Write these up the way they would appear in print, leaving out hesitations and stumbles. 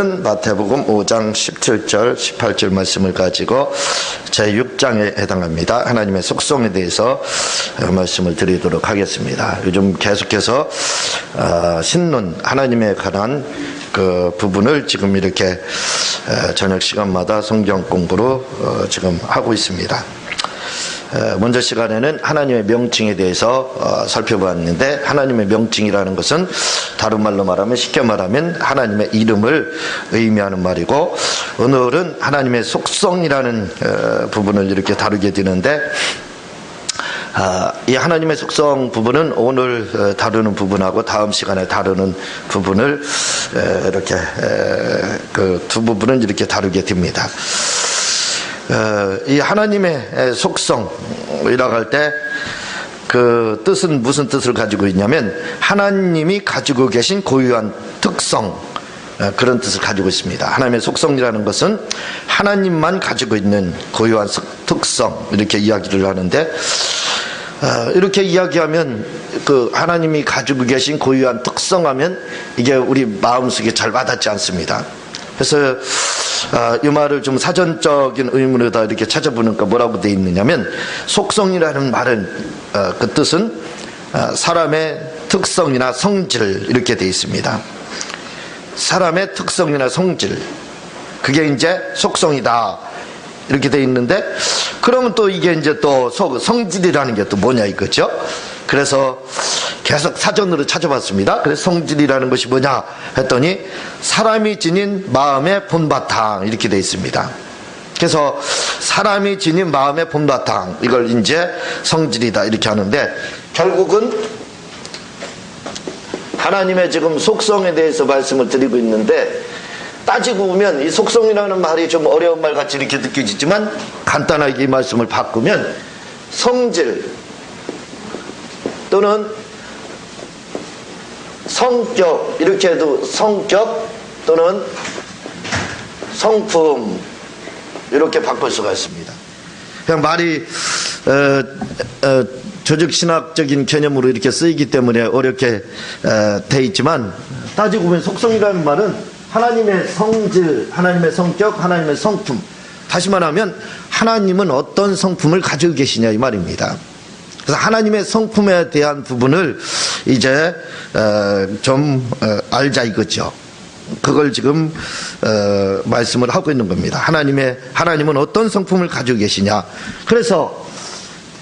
마태복음 5장 17절 18절 말씀을 가지고 제6장에 해당합니다. 하나님의 속성에 대해서 말씀을 드리도록 하겠습니다. 요즘 계속해서 신론 하나님에 관한 그 부분을 지금 이렇게 저녁 시간마다 성경 공부로 지금 하고 있습니다. 먼저 시간에는 하나님의 명칭에 대해서 살펴보았는데, 하나님의 명칭이라는 것은 다른 말로 말하면, 쉽게 말하면 하나님의 이름을 의미하는 말이고, 오늘은 하나님의 속성이라는 부분을 이렇게 다루게 되는데, 이 하나님의 속성 부분은 오늘 다루는 부분하고 다음 시간에 다루는 부분을 이렇게 그 두 부분은 이렇게 다루게 됩니다. 이 하나님의 속성이라고 할 때 그 뜻은 무슨 뜻을 가지고 있냐면, 하나님이 가지고 계신 고유한 특성, 그런 뜻을 가지고 있습니다. 하나님의 속성이라는 것은 하나님만 가지고 있는 고유한 특성, 이렇게 이야기를 하는데, 이렇게 이야기하면 그 하나님이 가지고 계신 고유한 특성하면 이게 우리 마음속에 잘 와닿지 않습니다. 그래서 이 말을 좀 사전적인 의문으로 이렇게 찾아보니까 뭐라고 되어 있느냐면, 속성이라는 말은 그 뜻은 사람의 특성이나 성질, 이렇게 되어 있습니다. 사람의 특성이나 성질, 그게 이제 속성이다, 이렇게 되어 있는데, 그러면 또 이게 이제 또 성질이라는 게 또 뭐냐 이거죠. 그래서 계속 사전으로 찾아봤습니다. 그래서 성질이라는 것이 뭐냐 했더니, 사람이 지닌 마음의 본바탕, 이렇게 되어 있습니다. 그래서 사람이 지닌 마음의 본바탕, 이걸 이제 성질이다, 이렇게 하는데, 결국은 하나님의 지금 속성에 대해서 말씀을 드리고 있는데, 따지고 보면 이 속성이라는 말이 좀 어려운 말 같이 이렇게 느껴지지만, 간단하게 이 말씀을 바꾸면 성질 또는 성격, 이렇게 해도 성격 또는 성품, 이렇게 바꿀 수가 있습니다. 그냥 말이 조직신학적인 개념으로 이렇게 쓰이기 때문에 어렵게 돼 있지만, 따지고 보면 속성이라는 말은 하나님의 성질, 하나님의 성격, 하나님의 성품, 다시 말하면 하나님은 어떤 성품을 가지고 계시냐, 이 말입니다. 그래서 하나님의 성품에 대한 부분을 이제 좀 알자 이거죠. 그걸 지금 말씀을 하고 있는 겁니다. 하나님은 어떤 성품을 가지고 계시냐. 그래서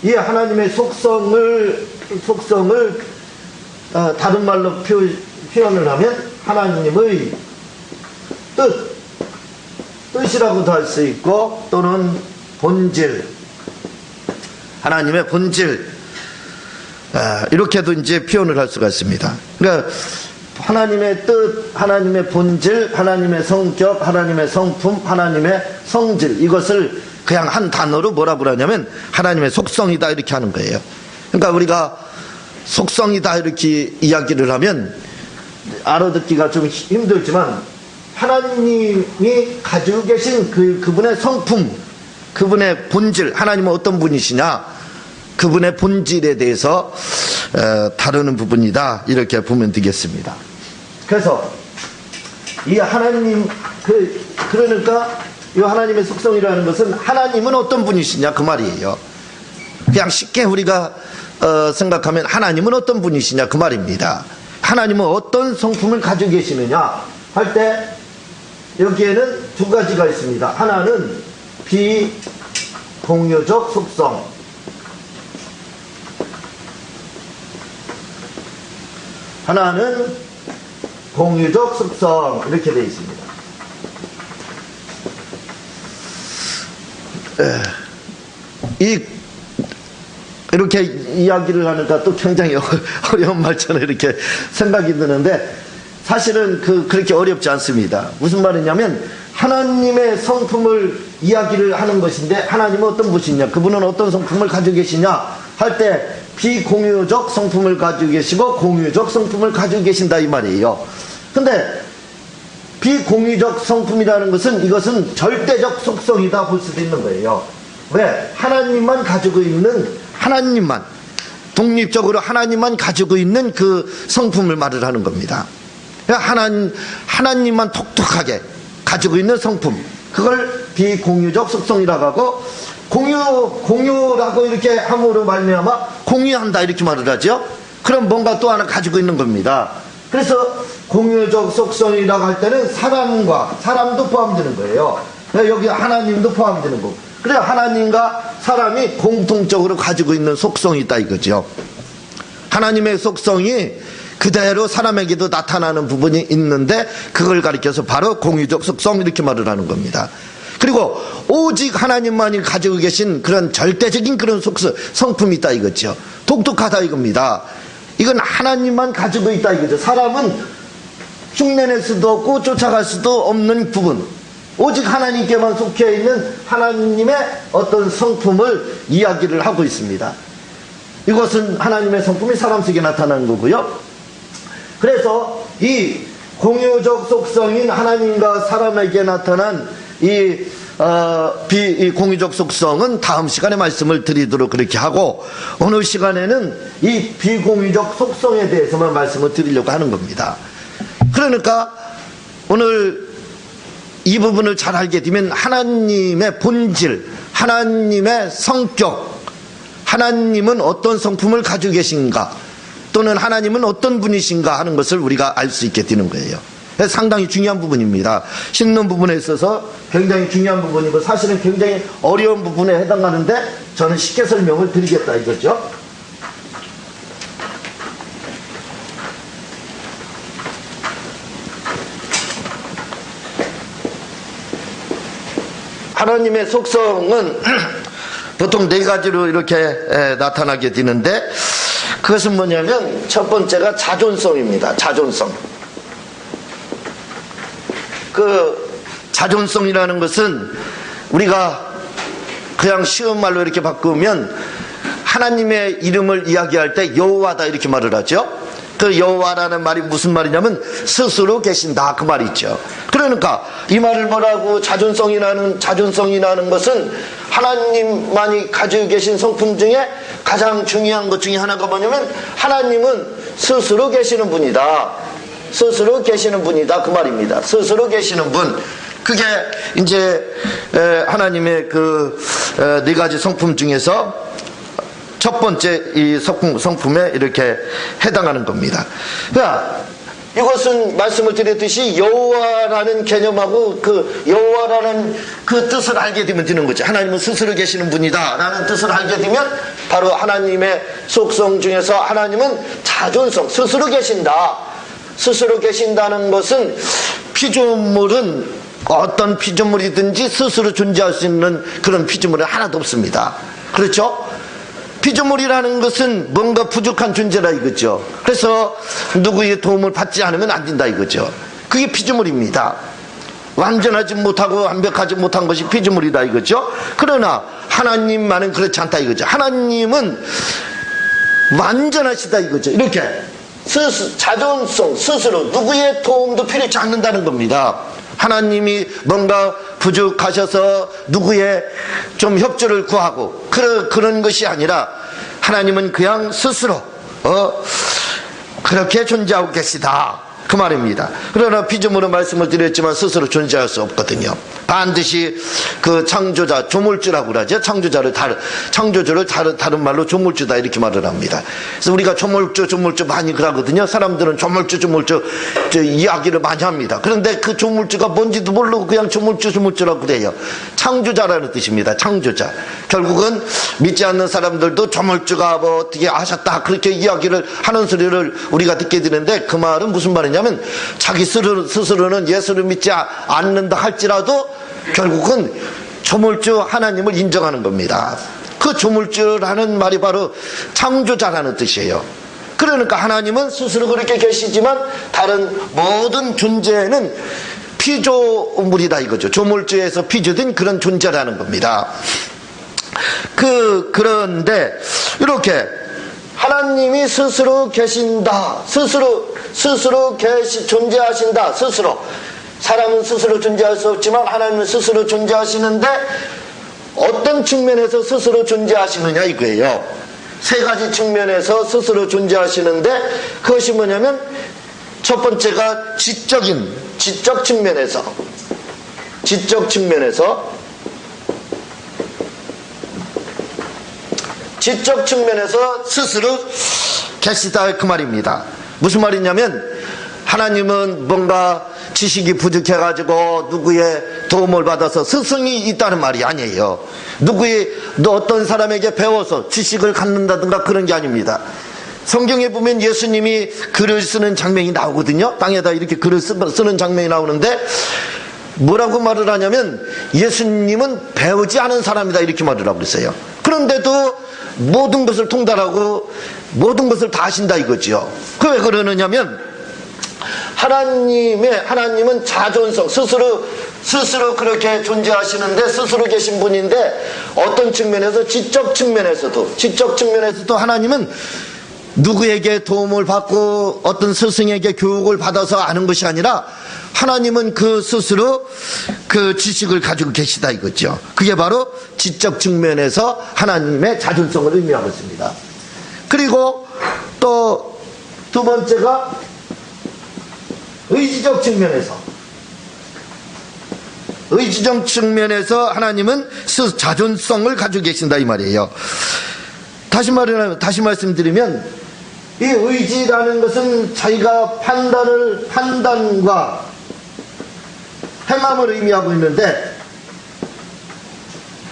이 하나님의 속성을 다른 말로 표현을 하면 하나님의 뜻이라고도 할 수 있고, 또는 본질, 하나님의 본질, 이렇게도 이제 표현을 할 수가 있습니다. 그러니까 하나님의 뜻, 하나님의 본질, 하나님의 성격, 하나님의 성품, 하나님의 성질, 이것을 그냥 한 단어로 뭐라고 그러냐면 하나님의 속성이다, 이렇게 하는 거예요. 그러니까 우리가 속성이다 이렇게 이야기를 하면 알아듣기가 좀 힘들지만, 하나님이 가지고 계신 그분의 성품, 그분의 본질, 하나님은 어떤 분이시냐, 그분의 본질에 대해서 다루는 부분이다, 이렇게 보면 되겠습니다. 그래서 이 하나님, 그러니까 이 하나님의 속성이라는 것은 하나님은 어떤 분이시냐, 그 말이에요. 그냥 쉽게 우리가 생각하면 하나님은 어떤 분이시냐, 그 말입니다. 하나님은 어떤 성품을 가지고 계시느냐 할 때, 여기에는 두 가지가 있습니다. 하나는 비공유적 속성, 하나는 공유적 속성, 이렇게 되어 있습니다. 이렇게 이야기를 하니까 또 굉장히 어려운 말처럼 이렇게 생각이 드는데, 사실은 그렇게 어렵지 않습니다. 무슨 말이냐면, 하나님의 성품을 이야기를 하는 것인데, 하나님은 어떤 분이냐, 그분은 어떤 성품을 가지고 계시냐 할 때, 비공유적 성품을 가지고 계시고 공유적 성품을 가지고 계신다, 이 말이에요. 근데 비공유적 성품이라는 것은, 이것은 절대적 속성이다 볼 수도 있는 거예요. 왜? 하나님만 가지고 있는, 하나님만 독립적으로 하나님만 가지고 있는 그 성품을 말을 하는 겁니다. 하나님만 독특하게 가지고 있는 성품, 그걸 비공유적 속성이라고 하고, 공유라고 이렇게 함으로 말미암아 공유한다 이렇게 말을 하죠. 그럼 뭔가 또 하나 가지고 있는 겁니다. 그래서 공유적 속성이라고 할 때는 사람도 포함되는 거예요. 여기 하나님도 포함되는 거고, 그래서 하나님과 사람이 공통적으로 가지고 있는 속성이 있다 이거죠. 하나님의 속성이 그대로 사람에게도 나타나는 부분이 있는데, 그걸 가리켜서 바로 공유적 속성 이렇게 말을 하는 겁니다. 그리고 오직 하나님만이 가지고 계신 그런 절대적인 그런 성품이 있다 이거죠. 독특하다 이겁니다. 이건 하나님만 가지고 있다 이거죠. 사람은 흉내낼 수도 없고 쫓아갈 수도 없는 부분, 오직 하나님께만 속해 있는 하나님의 어떤 성품을 이야기를 하고 있습니다. 이것은 하나님의 성품이 사람 속에 나타나는 거고요. 그래서 이 공유적 속성인 하나님과 사람에게 나타난 이 공유적 속성은 다음 시간에 말씀을 드리도록 그렇게 하고, 오늘 시간에는 이 비공유적 속성에 대해서만 말씀을 드리려고 하는 겁니다. 그러니까 오늘 이 부분을 잘 알게 되면 하나님의 본질, 하나님의 성격, 하나님은 어떤 성품을 가지고 계신가, 또는 하나님은 어떤 분이신가 하는 것을 우리가 알 수 있게 되는 거예요. 상당히 중요한 부분입니다. 심는 부분에 있어서 굉장히 중요한 부분이고, 사실은 굉장히 어려운 부분에 해당하는데 저는 쉽게 설명을 드리겠다 이거죠. 하나님의 속성은 보통 네 가지로 이렇게 나타나게 되는데, 그것은 뭐냐면 첫 번째가 자존성입니다. 자존성. 그 자존성이라는 것은 우리가 그냥 쉬운 말로 이렇게 바꾸면 하나님의 이름을 이야기할 때 여호와다 이렇게 말을 하죠. 그 여호와라는 말이 무슨 말이냐면 스스로 계신다 그 말이 있죠. 그러니까 이 말을 뭐라고, 자존성이라는 것은 하나님만이 가지고 계신 성품 중에 가장 중요한 것 중에 하나가 뭐냐면 하나님은 스스로 계시는 분이다. 스스로 계시는 분이다 그 말입니다. 스스로 계시는 분, 그게 이제 하나님의 그 네 가지 성품 중에서 첫 번째 이 성품에 이렇게 해당하는 겁니다. 그러니까 이것은 말씀을 드렸듯이 여호와라는 개념하고 그 여호와라는 그 뜻을 알게 되면 되는 거죠. 하나님은 스스로 계시는 분이다 라는 뜻을 알게 되면 바로 하나님의 속성 중에서 하나님은 자존성, 스스로 계신다. 스스로 계신다는 것은 피조물은 어떤 피조물이든지 스스로 존재할 수 있는 그런 피조물은 하나도 없습니다. 그렇죠? 피조물이라는 것은 뭔가 부족한 존재라 이거죠. 그래서 누구의 도움을 받지 않으면 안 된다 이거죠. 그게 피조물입니다. 완전하지 못하고 완벽하지 못한 것이 피조물이다 이거죠. 그러나 하나님만은 그렇지 않다 이거죠. 하나님은 완전하시다 이거죠. 이렇게 자존성, 스스로 누구의 도움도 필요치 않는다는 겁니다. 하나님이 뭔가 부족하셔서 누구의 좀 협조를 구하고 그런 것이 아니라 하나님은 그냥 스스로 그렇게 존재하고 계시다 그 말입니다. 그러나 피조물은 말씀을 드렸지만 스스로 존재할 수 없거든요. 반드시 그 창조자, 조물주라고 그러죠. 창조주를 다른 말로 조물주다 이렇게 말을 합니다. 그래서 우리가 조물주 많이 그러거든요. 사람들은 조물주 이야기를 많이 합니다. 그런데 그 조물주가 뭔지도 모르고 그냥 조물주라고 그래요. 창조자라는 뜻입니다. 창조자. 결국은 믿지 않는 사람들도 조물주가 뭐 어떻게 하셨다 그렇게 이야기를 하는 소리를 우리가 듣게 되는데, 그 말은 무슨 말이냐면 자기 스스로는 예수를 믿지 않는다 할지라도 결국은 조물주 하나님을 인정하는 겁니다. 그 조물주라는 말이 바로 창조자라는 뜻이에요. 그러니까 하나님은 스스로 그렇게 계시지만 다른 모든 존재는 피조물이다 이거죠. 조물주에서 피조된 그런 존재라는 겁니다. 그런데 이렇게 하나님이 스스로 계신다, 스스로 존재하신다. 스스로, 사람은 스스로 존재할 수 없지만 하나님은 스스로 존재하시는데 어떤 측면에서 스스로 존재하시느냐 이거예요. 세 가지 측면에서 스스로 존재하시는데, 그것이 뭐냐면 첫 번째가 지적 측면에서 스스로 계시다 그 말입니다. 무슨 말이냐면 하나님은 뭔가 지식이 부족해가지고 누구의 도움을 받아서 스승이 있다는 말이 아니에요. 어떤 사람에게 배워서 지식을 갖는다든가 그런 게 아닙니다. 성경에 보면 예수님이 글을 쓰는 장면이 나오거든요. 땅에다 이렇게 글을 쓰는 장면이 나오는데 뭐라고 말을 하냐면 예수님은 배우지 않은 사람이다 이렇게 말을 하고 있어요. 그런데도 모든 것을 통달하고 모든 것을 다 아신다 이거죠. 그 왜 그러느냐면 하나님은 자존성 스스로 그렇게 존재하시는데 스스로 계신 분인데 어떤 측면에서 지적 측면에서도 하나님은 누구에게 도움을 받고 어떤 스승에게 교육을 받아서 아는 것이 아니라 하나님은 그 스스로 그 지식을 가지고 계시다 이거죠. 그게 바로 지적 측면에서 하나님의 자존성을 의미하고 있습니다. 그리고 또 두 번째가 의지적 측면에서 하나님은 자존성을 가지고 계신다 이 말이에요. 다시 말씀드리면 이 의지라는 것은 자기가 판단과 행함을 의미하고 있는데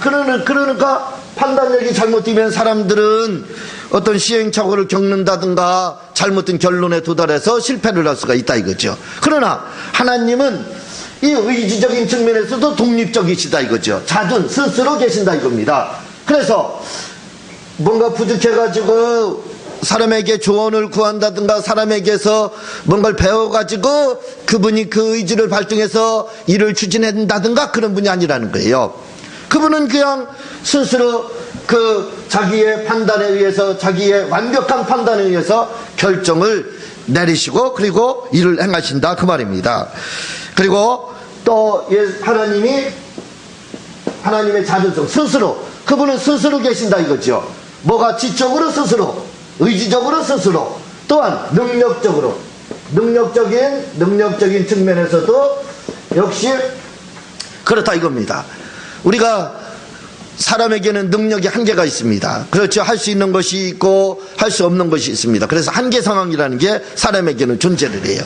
그러니까 판단력이 잘못되면 사람들은 어떤 시행착오를 겪는다든가 잘못된 결론에 도달해서 실패를 할 수가 있다 이거죠. 그러나 하나님은 이 의지적인 측면에서도 독립적이시다 이거죠. 스스로 계신다 이겁니다. 그래서 뭔가 부족해가지고 사람에게 조언을 구한다든가 사람에게서 뭔가를 배워가지고 그분이 그 의지를 발동해서 일을 추진한다든가 그런 분이 아니라는 거예요. 그분은 그냥 스스로 자기의 판단에 의해서 자기의 완벽한 판단에 의해서 결정을 내리시고 그리고 일을 행하신다 그 말입니다. 그리고 또 하나님의 자존성 그분은 스스로 계신다 이거죠. 뭐가 지적으로 스스로 의지적으로 스스로 또한 능력적인 측면에서도 역시 그렇다 이겁니다. 우리가 사람에게는 능력이 한계가 있습니다. 그렇죠. 할 수 있는 것이 있고 할 수 없는 것이 있습니다. 그래서 한계 상황이라는 게 사람에게는 존재를 해요.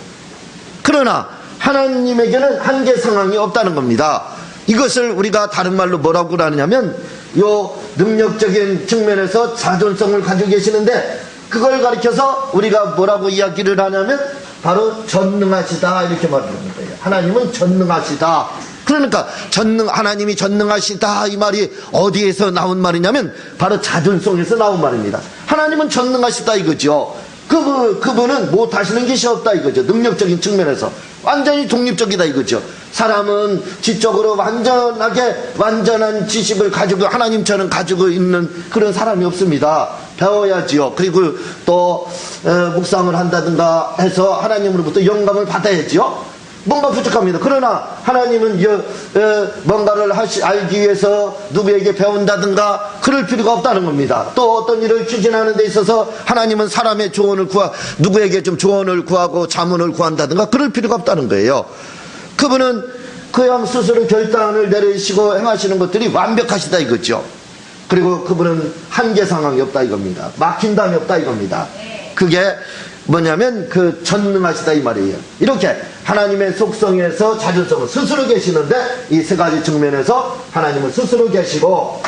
그러나 하나님에게는 한계 상황이 없다는 겁니다. 이것을 우리가 다른 말로 뭐라고 하느냐면 요 능력적인 측면에서 자존성을 가지고 계시는데 그걸 가리켜서 우리가 뭐라고 이야기를 하냐면 바로 전능하시다 이렇게 말을 하는 거예요. 하나님은 전능하시다. 그러니까 하나님이 전능하시다 이 말이 어디에서 나온 말이냐면 바로 자존성에서 나온 말입니다. 하나님은 전능하시다 이거죠. 그분은 못하시는 것이 없다 이거죠. 능력적인 측면에서 완전히 독립적이다 이거죠. 사람은 지적으로 완전한 지식을 가지고 하나님처럼 가지고 있는 그런 사람이 없습니다. 배워야지요. 그리고 또 묵상을 한다든가 해서 하나님으로부터 영감을 받아야지요. 뭔가 부족합니다. 그러나 하나님은 뭔가를 알기 위해서 누구에게 배운다든가 그럴 필요가 없다는 겁니다. 또 어떤 일을 추진하는 데 있어서 하나님은 사람의 누구에게 좀 조언을 구하고 자문을 구한다든가 그럴 필요가 없다는 거예요. 그분은 그냥 스스로 결단을 내리시고 행하시는 것들이 완벽하시다 이거죠. 그리고 그분은 한계 상황이 없다 이겁니다. 막힌 담이 없다 이겁니다. 그게 뭐냐면 전능하시다 이 말이에요. 이렇게 하나님의 속성에서 자존성을 스스로 계시는데 이 세 가지 측면에서 하나님은 스스로 계시고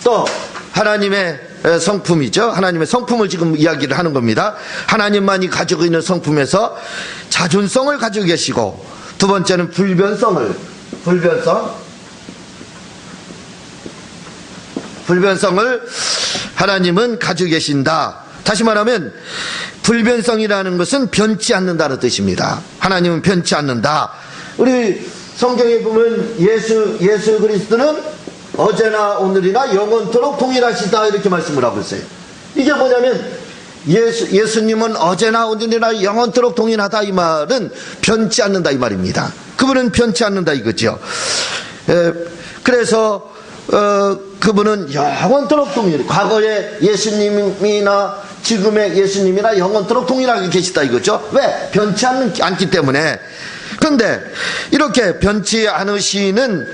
또 하나님의 성품이죠. 하나님의 성품을 지금 이야기를 하는 겁니다. 하나님만이 가지고 있는 성품에서 자존성을 가지고 계시고 두 번째는 불변성을 하나님은 가지고 계신다. 다시 말하면 불변성이라는 것은 변치 않는다는 뜻입니다. 하나님은 변치 않는다. 우리 성경에 보면 예수 그리스도는 어제나 오늘이나 영원토록 동일하시다 이렇게 말씀을 하고 있어요. 이게 뭐냐면 예수님은 어제나 오늘이나 영원토록 동일하다 이 말은 변치 않는다 이 말입니다. 그분은 변치 않는다 이거죠. 그래서 그분은 영원토록 동일. 과거에 예수님이나 지금의 예수님이나 영원토록 동일하게 계시다 이거죠. 왜? 변치 않기 때문에. 그런데 이렇게 변치 않으시는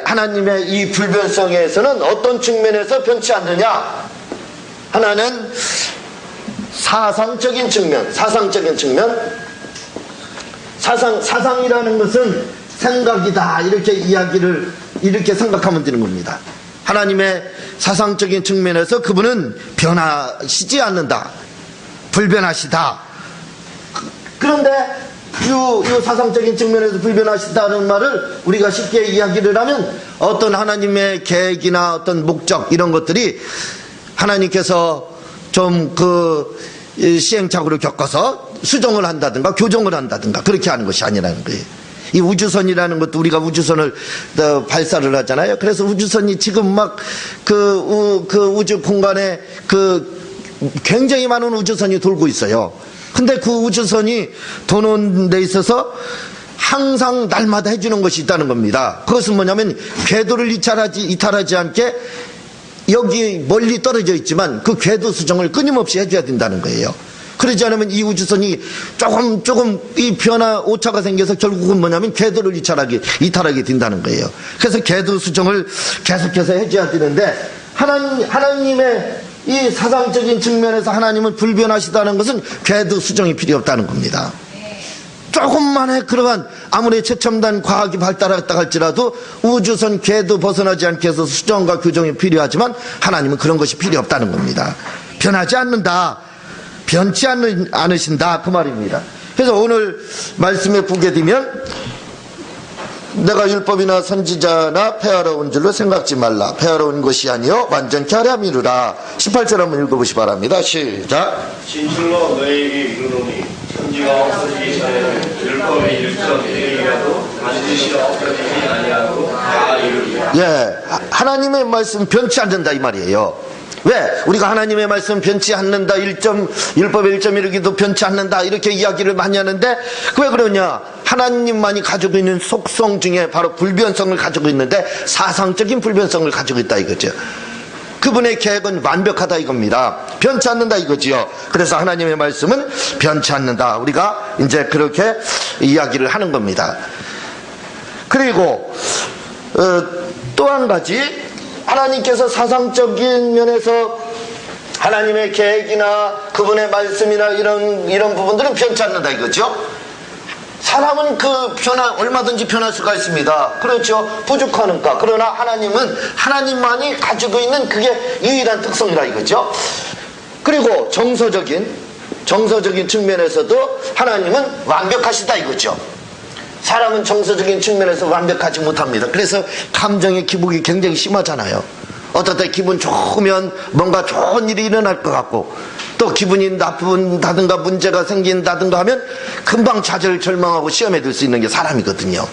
하나님의 이 불변성에서는 어떤 측면에서 변치 않느냐? 하나는 사상적인 측면. 사상이라는 것은 생각이다 이렇게 이렇게 생각하면 되는 겁니다. 하나님의 사상적인 측면에서 그분은 변하시지 않는다, 불변하시다. 그런데 이 사상적인 측면에서 불변하시다는 말을 우리가 쉽게 이야기를 하면 어떤 하나님의 계획이나 어떤 목적 이런 것들이 하나님께서 좀 시행착오를 겪어서 수정을 한다든가 교정을 한다든가 그렇게 하는 것이 아니라는 거예요. 이 우주선이라는 것도 우리가 우주선을 발사를 하잖아요. 그래서 우주선이 지금 막 우주 공간에 굉장히 많은 우주선이 돌고 있어요. 근데 그 우주선이 도는 데 있어서 항상 날마다 해주는 것이 있다는 겁니다. 그것은 뭐냐면 궤도를 이탈하지 않게 여기 멀리 떨어져 있지만 그 궤도 수정을 끊임없이 해줘야 된다는 거예요. 그러지 않으면 이 우주선이 조금 이 오차가 생겨서 결국은 뭐냐면 궤도를 이탈하게 된다는 거예요. 그래서 궤도 수정을 계속해서 해줘야 되는데 하나님의 이 사상적인 측면에서 하나님은 불변하시다는 것은 궤도 수정이 필요 없다는 겁니다. 조금만의 그러한 아무리 최첨단 과학이 발달했다 할지라도 우주선 궤도 벗어나지 않게 해서 수정과 교정이 필요하지만 하나님은 그런 것이 필요 없다는 겁니다. 변하지 않는다, 변치 않으신다 그 말입니다. 그래서 오늘 말씀에 보게 되면 내가 율법이나 선지자나 폐하러 온 줄로 생각지 말라. 폐하러 온 것이 아니요 완전케 하려 함이루라. 18절 한번 읽어보시 바랍니다. 시작. 진실로 너희에게 이르노니 선지가 없어지기 전에는 율법의 일점 일이라도 반드시 없어지지 아니하고 다 이루리라. 예, 하나님의 말씀 변치 않는다 이 말이에요. 왜? 우리가 하나님의 말씀 변치 않는다, 율법의 1.1기도 변치 않는다 이렇게 이야기를 많이 하는데 왜 그러냐? 하나님만이 가지고 있는 속성 중에 바로 불변성을 가지고 있는데 사상적인 불변성을 가지고 있다 이거죠. 그분의 계획은 완벽하다 이겁니다. 변치 않는다 이거지요. 그래서 하나님의 말씀은 변치 않는다. 우리가 이제 그렇게 이야기를 하는 겁니다. 그리고 또 한 가지, 하나님께서 사상적인 면에서 하나님의 계획이나 그분의 말씀이나 이런 부분들은 변치 않는다 이거죠. 사람은 얼마든지 변할 수가 있습니다. 그렇죠. 부족하니까. 그러나 하나님은 하나님만이 가지고 있는 그게 유일한 특성이라 이거죠. 그리고 정서적인 측면에서도 하나님은 완벽하시다 이거죠. 사람은 정서적인 측면에서 완벽하지 못합니다. 그래서 감정의 기복이 굉장히 심하잖아요. 어떨 때 기분 좋으면 뭔가 좋은 일이 일어날 것 같고 또 기분이 나쁜다든가 문제가 생긴다든가 하면 금방 좌절절망하고 시험에 들 수 있는 게 사람이거든요.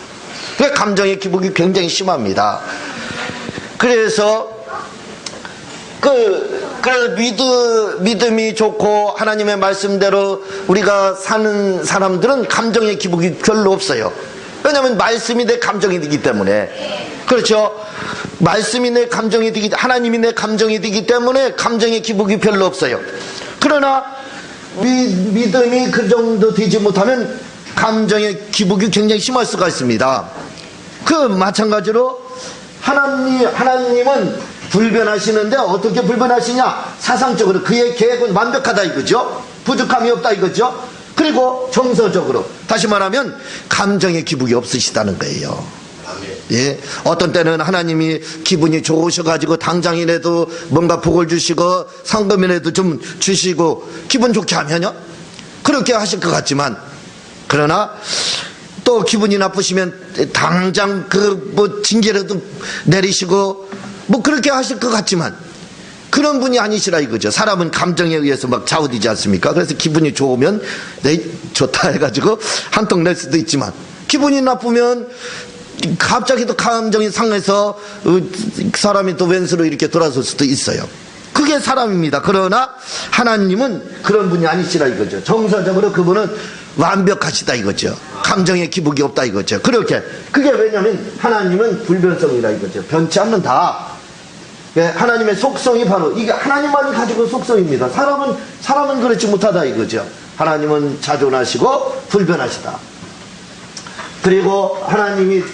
그러니까 감정의 기복이 굉장히 심합니다. 그래서 믿음이 좋고 하나님의 말씀대로 우리가 사는 사람들은 감정의 기복이 별로 없어요. 왜냐하면 말씀이 내 감정이 되기 때문에. 그렇죠. 말씀이 내 감정이 되기, 하나님이 내 감정이 되기 때문에 감정의 기복이 별로 없어요. 그러나 믿음이 그 정도 되지 못하면 감정의 기복이 굉장히 심할 수가 있습니다. 마찬가지로 하나님은 불변하시는데 어떻게 불변하시냐? 사상적으로 그의 계획은 완벽하다 이거죠. 부족함이 없다 이거죠. 그리고 정서적으로, 다시 말하면 감정의 기복이 없으시다는 거예요. 예, 어떤 때는 하나님이 기분이 좋으셔가지고 당장이라도 뭔가 복을 주시고 상금이라도 좀 주시고 기분 좋게 하면요 그렇게 하실 것 같지만, 그러나 또 기분이 나쁘시면 당장 징계라도 내리시고 그렇게 하실 것 같지만 그런 분이 아니시라 이거죠. 사람은 감정에 의해서 막 좌우되지 않습니까? 그래서 기분이 좋으면 좋다 해가지고 한턱 낼 수도 있지만 기분이 나쁘면 갑자기 또 감정이 상해서 사람이 또 왼수로 이렇게 돌아설 수도 있어요. 그게 사람입니다. 그러나 하나님은 그런 분이 아니시라 이거죠. 정서적으로 그분은 완벽하시다 이거죠. 감정의 기복이 없다 이거죠. 그게 왜냐하면 하나님은 불변성이라 이거죠. 변치 않는다. 하나님의 속성이 바로 이게 하나님만이 가지고 속성입니다. 사람은 그렇지 못하다 이거죠. 하나님은 자존하시고 불변하시다. 그리고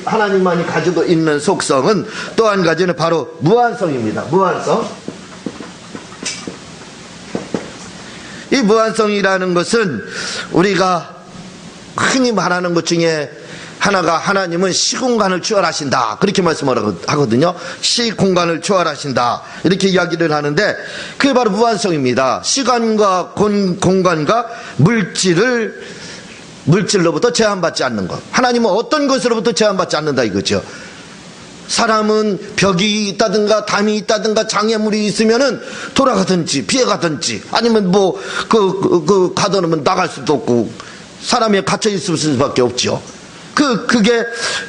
하나님만이 가지고 있는 속성은 또 한 가지는 바로 무한성입니다. 무한성. 이 무한성이라는 것은 우리가 흔히 말하는 것 중에 하나가 하나님은 시공간을 초월하신다 그렇게 말씀을 하거든요. 시공간을 초월하신다 이렇게 이야기를 하는데 그게 바로 무한성입니다. 시간과 공간과 물질로부터 제한받지 않는 것. 하나님은 어떤 것으로부터 제한받지 않는다 이거죠. 사람은 벽이 있다든가 담이 있다든가 장애물이 있으면은 돌아가든지 피해가든지 아니면 가둬놓으면 나갈 수도 없고 사람이 갇혀 있을 수밖에 없죠. 그게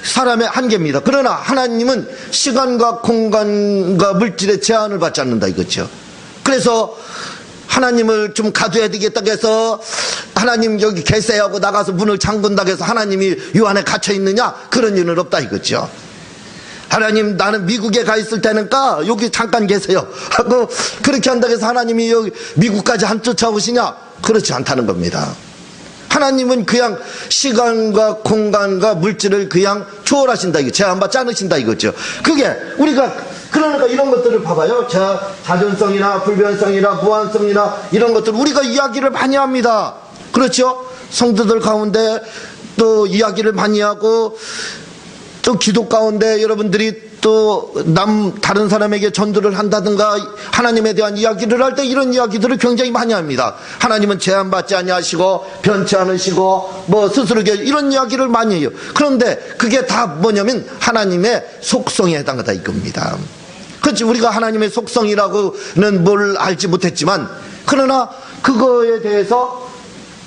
사람의 한계입니다. 그러나 하나님은 시간과 공간과 물질의 제한을 받지 않는다 이거죠. 그래서 하나님을 좀 가둬야 되겠다고 해서 하나님 여기 계세요 하고 나가서 문을 잠근다고 해서 하나님이 요 안에 갇혀 있느냐 그런 일은 없다 이거죠. 하나님 나는 미국에 가 있을 테니까 여기 잠깐 계세요 하고 그렇게 한다고 해서 하나님이 여기 미국까지 안 쫓아오시냐 그렇지 않다는 겁니다. 하나님은 그냥 시간과 공간과 물질을 그냥 초월하신다 이거 제한받지 않으신다 이거죠. 그게 우리가 그러니까 이런 것들을 봐봐요. 자존성이나 불변성이나 무한성이나 이런 것들 우리가 이야기를 많이 합니다. 그렇죠? 성도들 가운데 또 이야기를 많이 하고 또 기도 가운데 여러분들이 또 다른 사람에게 전도를 한다든가 하나님에 대한 이야기를 할 때 이런 이야기들을 굉장히 많이 합니다. 하나님은 제한받지 아니하시고 변치 않으시고 스스로 이런 이야기를 많이 해요. 그런데 그게 다 뭐냐면 하나님의 속성에 해당하다 이겁니다. 그렇지 우리가 하나님의 속성이라고는 뭘 알지 못했지만 그러나 그거에 대해서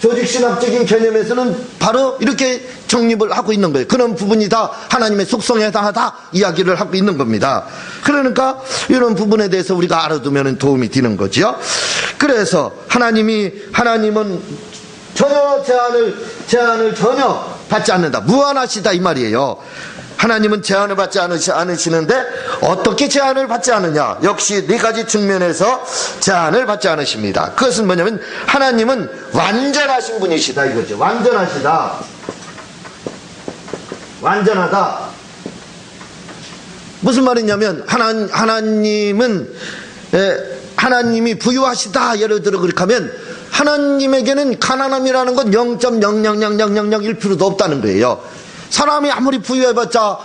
조직신학적인 개념에서는 바로 이렇게 정립을 하고 있는 거예요. 그런 부분이 다 하나님의 속성에 해당하다 이야기를 하고 있는 겁니다. 그러니까 이런 부분에 대해서 우리가 알아두면 도움이 되는 거죠. 그래서 하나님은 전혀 제한을 전혀 받지 않는다. 무한하시다 이 말이에요. 하나님은 제한을 받지 않으시는데 어떻게 제한을 받지 않느냐? 역시 네 가지 측면에서 제한을 받지 않으십니다. 그것은 뭐냐면 하나님은 완전하신 분이시다 이거죠. 완전하다. 무슨 말이냐면 하나님이 부유하시다 예를 들어 그렇게 하면 하나님에게는 가난함이라는 건 0.0000001%도 없다는 거예요. 사람이 아무리 부유해봤자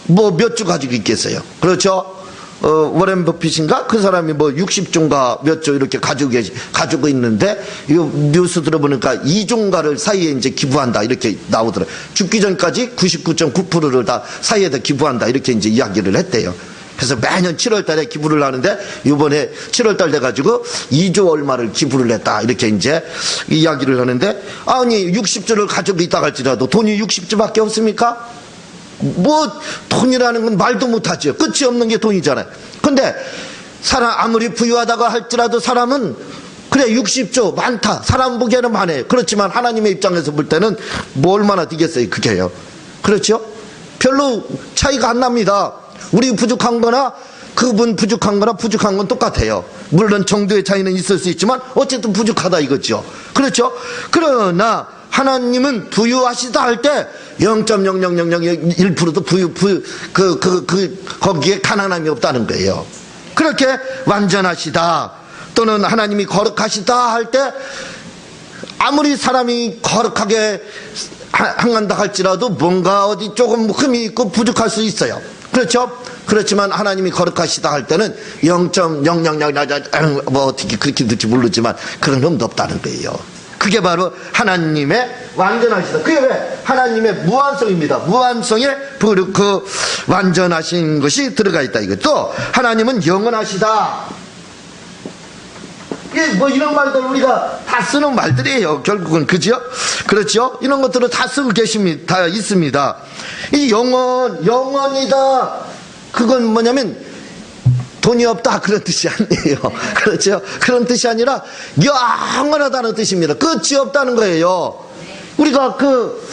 몇 주 가지고 있겠어요. 그렇죠? 워렌 버핏인가? 그 사람이 60조인가 몇 조 이렇게 가지고 있는데, 이거 뉴스 들어보니까 2조인가를 사이에 이제 기부한다. 이렇게 나오더라고요. 죽기 전까지 99.9%를 다 사이에다 기부한다. 이렇게 이제 이야기를 했대요. 그래서 매년 7월 달에 기부를 하는데, 이번에 7월 달 돼가지고 2조 얼마를 기부를 했다. 이렇게 이제 이야기를 하는데, 아니, 60조를 가지고 있다 할지라도 돈이 60조밖에 없습니까? 돈이라는 건 말도 못하죠. 끝이 없는 게 돈이잖아요. 근데 아무리 부유하다고 할지라도 사람은 그래 60조 많다. 사람 보기에는 많아요. 그렇지만 하나님의 입장에서 볼 때는 얼마나 되겠어요 그게요. 그렇죠? 별로 차이가 안 납니다. 우리 부족한 거나 그분 부족한 거나 부족한 건 똑같아요. 물론 정도의 차이는 있을 수 있지만 어쨌든 부족하다 이거죠. 그렇죠? 그러나 하나님은 부유하시다 할 때 0.00001%도 거기에 가난함이 없다는 거예요. 그렇게 완전하시다 또는 하나님이 거룩하시다 할 때 아무리 사람이 거룩하게 행한다 할지라도 뭔가 어디 조금 흠이 있고 부족할 수 있어요. 그렇죠? 그렇지만 하나님이 거룩하시다 할 때는 0.000 어떻게 그렇게 될지 모르지만 그런 흠도 없다는 거예요. 그게 바로 하나님의 완전하시다. 그게 왜? 하나님의 무한성입니다. 무한성에 그 완전하신 것이 들어가 있다. 이것도 하나님은 영원하시다. 이런 말들 우리가 다 쓰는 말들이에요. 결국은 그죠? 그렇죠? 이런 것들을 다 쓰고 계십니다. 다 있습니다. 이 영원이다. 그건 뭐냐면 돈이 없다 그런 뜻이 아니에요. 그렇죠? 그런 뜻이 아니라 영원하다는 뜻입니다. 끝이 없다는 거예요. 우리가 그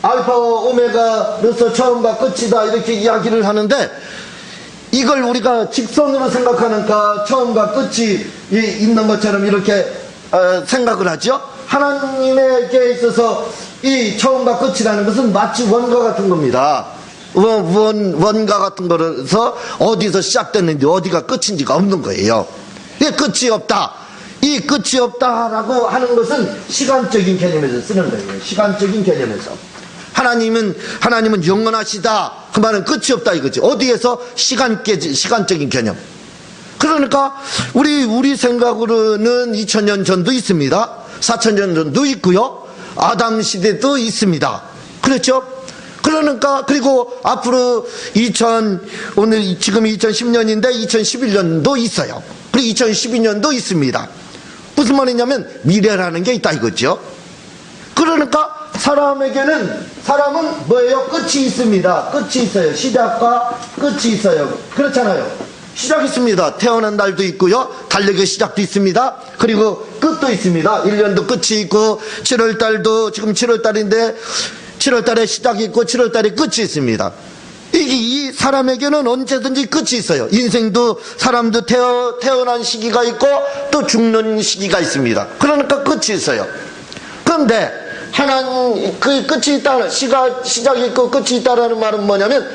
알파와 오메가로서 처음과 끝이다 이렇게 이야기를 하는데 이걸 우리가 직선으로 생각하니까 처음과 끝이 있는 것처럼 이렇게 생각을 하죠. 하나님에게 있어서 이 처음과 끝이라는 것은 마치 원과 같은 겁니다. 원과 같은 거라서 어디서 시작됐는지 어디가 끝인지가 없는 거예요. 이게 끝이 없다. 이 끝이 없다라고 하는 것은 시간적인 개념에서 쓰는 거예요. 시간적인 개념에서. 하나님은 영원하시다. 그 말은 끝이 없다 이거지. 어디에서 시간적인 개념. 그러니까 우리 생각으로는 2000년 전도 있습니다. 4000년 전도 있고요. 아담 시대도 있습니다. 그렇죠? 그러니까 그리고 앞으로 오늘 지금 2010년인데 2011년도 있어요. 그리고 2012년도 있습니다. 무슨 말이냐면 미래라는 게 있다 이거죠. 그러니까 사람은 뭐예요? 끝이 있습니다. 끝이 있어요. 시작과 끝이 있어요. 그렇잖아요. 시작이 있습니다. 태어난 날도 있고요. 달력의 시작도 있습니다. 그리고 끝도 있습니다. 1년도 끝이 있고 7월달도 지금 7월달인데 7월달에 시작이 있고 7월달에 끝이 있습니다. 이 사람에게는 언제든지 끝이 있어요. 인생도 사람도 태어난 시기가 있고 또 죽는 시기가 있습니다. 그러니까 끝이 있어요. 그런데 그 끝이 있다는 시작이 있고 끝이 있다라는 말은 뭐냐면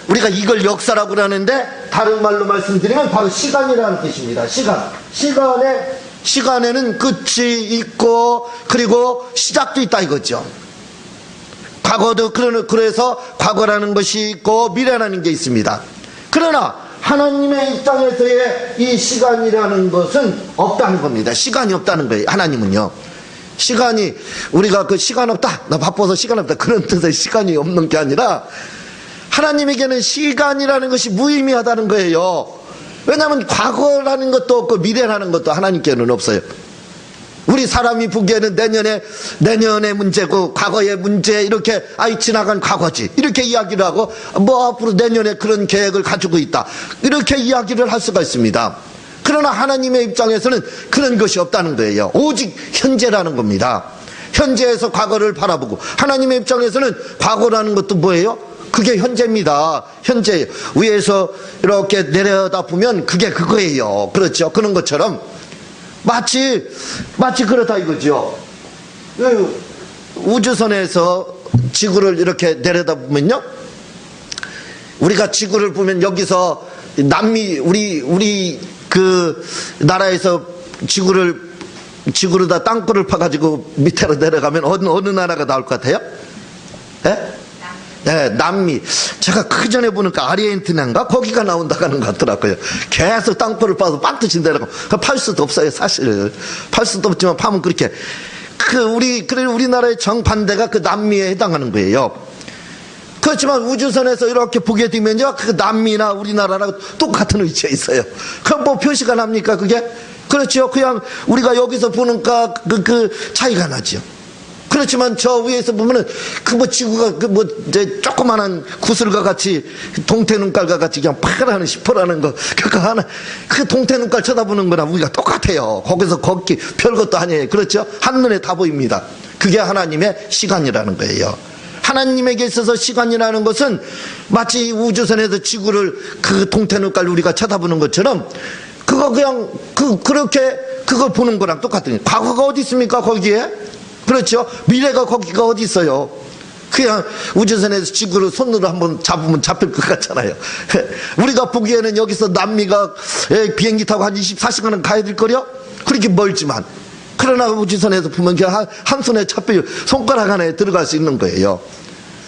우리가 이걸 역사라고 그러는데 다른 말로 말씀드리면 바로 시간이라는 뜻입니다. 시간에는 끝이 있고 그리고 시작도 있다 이거죠. 과거도 그래서 과거라는 것이 있고 미래라는 게 있습니다. 그러나 하나님의 입장에서의 이 시간이라는 것은 없다는 겁니다. 시간이 없다는 거예요. 하나님은요. 우리가 시간 없다, 나 바빠서 시간 없다, 그런 뜻의 시간이 없는 게 아니라 하나님에게는 시간이라는 것이 무의미하다는 거예요. 왜냐하면 과거라는 것도 없고 미래라는 것도 하나님께는 없어요. 우리 사람이 보기에는 내년의 문제고 과거의 문제 이렇게 지나간 과거지 이렇게 이야기를 하고 앞으로 내년에 그런 계획을 가지고 있다 이렇게 이야기를 할 수가 있습니다. 그러나 하나님의 입장에서는 그런 것이 없다는 거예요. 오직 현재라는 겁니다. 현재에서 과거를 바라보고 하나님의 입장에서는 과거라는 것도 뭐예요? 그게 현재입니다. 현재 위에서 이렇게 내려다보면 그게 그거예요. 그렇죠? 그런 것처럼 마치 그렇다 이거죠. 우주선에서 지구를 이렇게 내려다보면요, 우리가 지구를 보면 여기서 우리 그 나라에서 지구로다 땅굴을 파가지고 밑으로 내려가면 어느 나라가 나올 것 같아요? 네, 남미. 제가 그 전에 보니까 아르헨티나인가 거기가 나온다는 것 같더라고요. 계속 땅굴을 파서 반드시 내려가고 팔 수도 없어요. 사실 팔 수도 없지만 파면 그렇게 우리나라의 정반대가 그 남미에 해당하는 거예요. 그렇지만 우주선에서 이렇게 보게 되면요, 그 남미나 우리나라랑 똑같은 위치에 있어요. 그럼 뭐 표시가 납니까 그게? 그렇죠. 그냥 우리가 여기서 보니까 그 차이가 나죠. 그렇지만 저 위에서 보면은 지구가 조그만한 구슬과 같이 동태눈깔과 같이 그냥 파라는 시퍼라는 거 그거 하나 그 동태눈깔 쳐다보는 거랑 우리가 똑같아요. 거기서 걷기 별것도 아니에요. 그렇죠? 한눈에 다 보입니다. 그게 하나님의 시간이라는 거예요. 하나님에게 있어서 시간이라는 것은 마치 우주선에서 지구를 그 동태눈깔 우리가 쳐다보는 것처럼 그거 그냥 그걸 보는 거랑 똑같은 거예요. 과거가 어디 있습니까 거기에? 그렇죠? 미래가 거기가 어디 있어요? 그냥 우주선에서 지구를 손으로 한번 잡으면 잡힐 것 같잖아요. 우리가 보기에는 여기서 남미가 비행기 타고 한 24시간은 가야 될 거려? 그렇게 멀지만 그러나 우주선에서 보면 그냥 한 손에 잡힐 손가락 안에 들어갈 수 있는 거예요.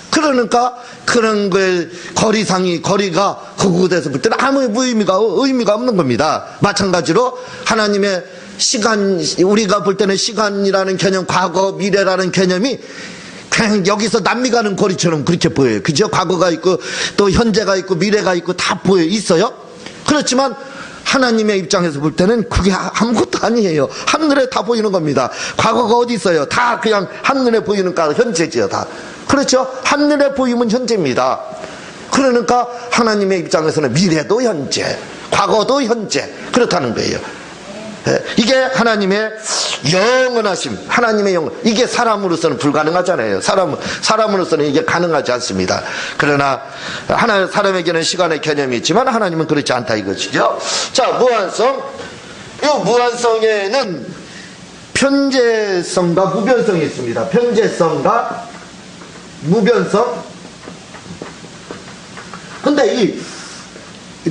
그러니까 그런 거에 거리가 그곳에서 볼 때는 아무 의미가 없는 겁니다. 마찬가지로 하나님의 시간, 우리가 볼 때는 시간이라는 개념, 과거, 미래라는 개념이 그냥 여기서 남미 가는 거리처럼 그렇게 보여요. 그죠? 과거가 있고 또 현재가 있고 미래가 있고 다 있어요. 그렇지만 하나님의 입장에서 볼 때는 그게 아무것도 아니에요. 한눈에 다 보이는 겁니다. 과거가 어디 있어요? 다 그냥 한눈에 보이는 거 현재지요. 다. 그렇죠? 한눈에 보이면 현재입니다. 그러니까 하나님의 입장에서는 미래도 현재, 과거도 현재 그렇다는 거예요. 이게 하나님의 영원하심, 하나님의 영원. 이게 사람으로서는 불가능하잖아요. 사람으로서는 이게 가능하지 않습니다. 그러나 사람에게는 시간의 개념이 있지만 하나님은 그렇지 않다 이것이죠. 자, 무한성. 이 무한성에는 편재성과 무변성이 있습니다. 편재성과 무변성. 근데 이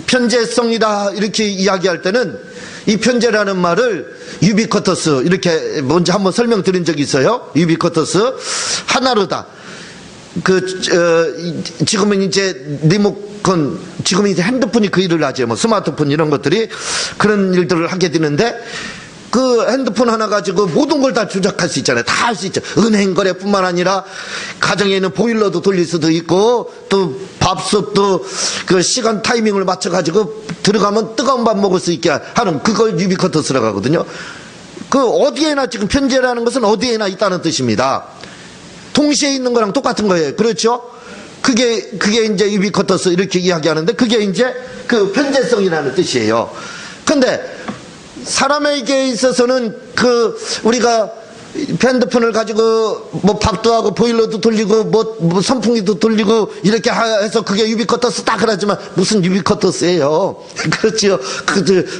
편재성이다 이렇게 이야기할 때는 이 편재라는 말을 유비쿼터스 이렇게 먼저 한번 설명드린 적이 있어요. 유비쿼터스 하나로다. 지금은 이제 리모컨, 지금은 이제 핸드폰이 그 일을 하죠. 뭐 스마트폰 이런 것들이 그런 일들을 하게 되는데 그 핸드폰 하나 가지고 모든 걸 다 조작할 수 있잖아요. 다 할 수 있죠. 은행 거래뿐만 아니라 가정에 있는 보일러도 돌릴 수도 있고 또 밥솥도 그 시간 타이밍을 맞춰 가지고 들어가면 뜨거운 밥 먹을 수 있게 하는 그걸 유비쿼터스라고 하거든요. 그 어디에나 지금 편재라는 것은 어디에나 있다는 뜻입니다. 동시에 있는 거랑 똑같은 거예요. 그렇죠? 그게 이제 유비쿼터스 이렇게 이야기하는데 그게 이제 그 편재성이라는 뜻이에요. 근데 사람에게 있어서는 우리가 핸드폰을 가지고 뭐 밥도 하고 보일러도 돌리고 뭐 선풍기도 돌리고 이렇게 해서 그게 유비쿼터스 딱 그러지만 무슨 유비쿼터스예요. 그렇지요.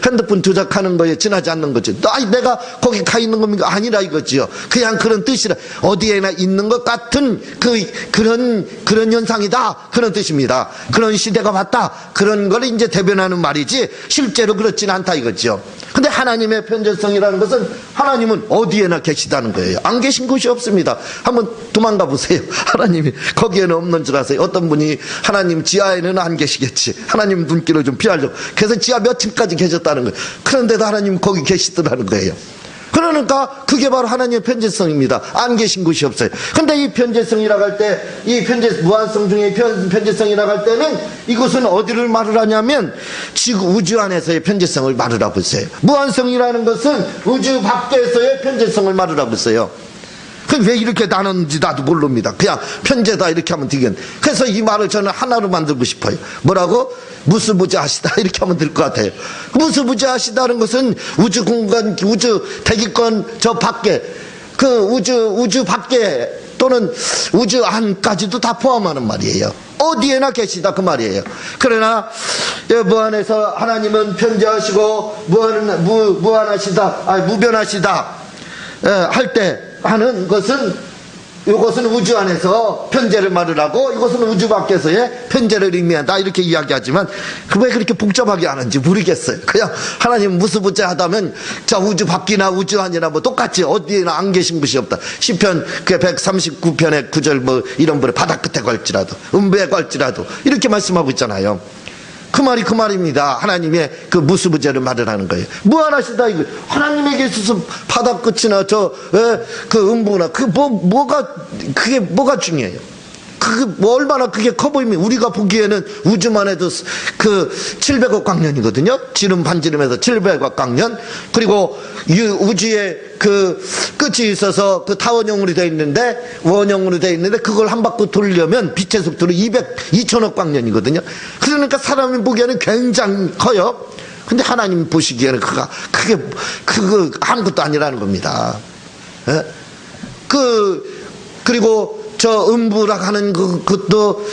핸드폰 조작하는 거에 지나지 않는 거죠. 내가 거기 가 있는 겁니까? 아니라 이거지요. 그냥 그런 뜻이라 어디에나 있는 것 같은 그런 현상이다. 그런 뜻입니다. 그런 시대가 왔다. 그런 걸 이제 대변하는 말이지 실제로 그렇지는 않다 이거죠. 근데 하나님의 편재성이라는 것은 하나님은 어디에나 계시다는 거예요. 안 계신 곳이 없습니다. 한번 도망가 보세요. 하나님이 거기에는 없는 줄 아세요? 어떤 분이 하나님 지하에는 안 계시겠지. 하나님 눈길을 좀 피하려고. 그래서 지하 몇 층까지 계셨다는 거예요. 그런데도 하나님 거기 계시더라는 거예요. 그러니까 그게 바로 하나님의 편재성입니다. 안 계신 곳이 없어요. 근데 이 편재성이라고 할 때, 이 무한성 중에 편재성이라고 할 때는 이것은 어디를 말을 하냐면 우주 안에서의 편재성을 말을 하고 있어요. 무한성이라는 것은 우주 밖에서의 편재성을 말을 하고 있어요. 왜 이렇게 나눴는지 나도 모릅니다. 그냥 편재다 이렇게 하면 되겠네. 그래서 이 말을 저는 하나로 만들고 싶어요. 뭐라고? 무수부지하시다 이렇게 하면 될 것 같아요. 무수부지하시다는 것은 우주 공간, 우주 대기권 저 밖에 우주 밖에 또는 우주 안까지도 다 포함하는 말이에요. 어디에나 계시다 그 말이에요. 그러나 무한에서 하나님은 편재하시고 무변하시다 할 때 하는 것은 이것은 우주 안에서 편재를 말을 하고 이것은 우주 밖에서의 편재를 의미한다 이렇게 이야기하지만 왜 그렇게 복잡하게 하는지 모르겠어요. 그냥 하나님 무수부재하다면 자 우주 밖이나 우주 안이나 뭐 똑같이 어디에나 안 계신 곳이 없다. 시편 139편의 9절 뭐 이런 분에 바다 끝에 걸지라도 음부에 걸지라도 이렇게 말씀하고 있잖아요. 그 말이 그 말입니다. 하나님의 그 무수부재를 말을 하는 거예요. 무한하시다 이거. 하나님에게 있어서 바다 끝이나 그 음부나 그게 뭐가 중요해요? 얼마나 그게 커 보이면 우리가 보기에는 우주만 해도 700억 광년이거든요. 지름 반지름에서 700억 광년. 그리고 우주에 끝이 있어서 타원형으로 되어 있는데 원형으로 되어 있는데 그걸 한 바퀴 돌려면 빛의 속도로 2천억 광년이거든요. 그러니까 사람이 보기에는 굉장히 커요. 근데 하나님 보시기에는 그게 아무것도 아니라는 겁니다. 예? 그리고 저 음부라고 하는 그것도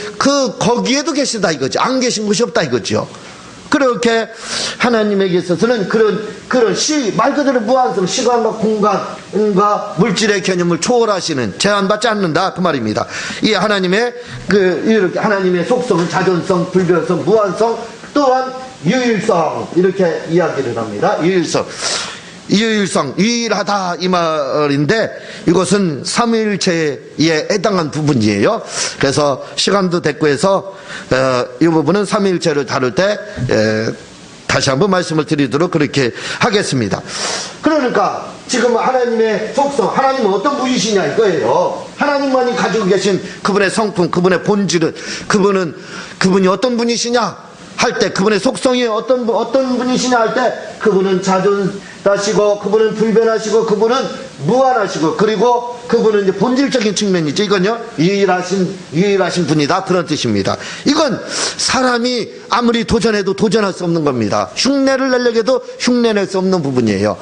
거기에도 계시다 이거죠. 안 계신 곳이 없다 이거죠. 그렇게 하나님에게 있어서는 말 그대로 무한성, 시간과 공간과 물질의 개념을 초월하시는, 제한받지 않는다 그 말입니다. 이 하나님의 이렇게 하나님의 속성은 자존성, 불변성, 무한성, 또한 유일성 이렇게 이야기를 합니다. 유일성, 유일하다 이 말인데 이것은 삼위일체에 해당한 부분이에요. 그래서 시간도 됐고 해서 이 부분은 삼위일체를 다룰 때 다시 한번 말씀을 드리도록 그렇게 하겠습니다. 그러니까 지금 하나님의 속성, 하나님은 어떤 분이시냐 이거예요. 하나님만이 가지고 계신 그분의 성품, 그분의 본질은 그분이 어떤 분이시냐 할 때, 그분의 속성이 어떤 분이시냐 할 때 그분은 자존하시고 그분은 불변하시고 그분은 무한하시고 그리고 그분은 이제 본질적인 측면이죠. 이건요 유일하신 분이다 그런 뜻입니다. 이건 사람이 아무리 도전해도 도전할 수 없는 겁니다. 흉내를 내려고 해도 흉내낼 수 없는 부분이에요.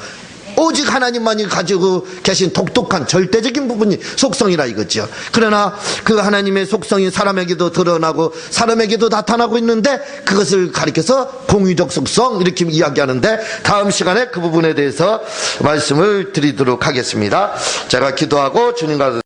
오직 하나님만이 가지고 계신 독특한 절대적인 부분이 속성이라 이거죠. 그러나 그 하나님의 속성이 사람에게도 드러나고 사람에게도 나타나고 있는데 그것을 가리켜서 공유적 속성 이렇게 이야기하는데 다음 시간에 그 부분에 대해서 말씀을 드리도록 하겠습니다. 제가 기도하고 주님과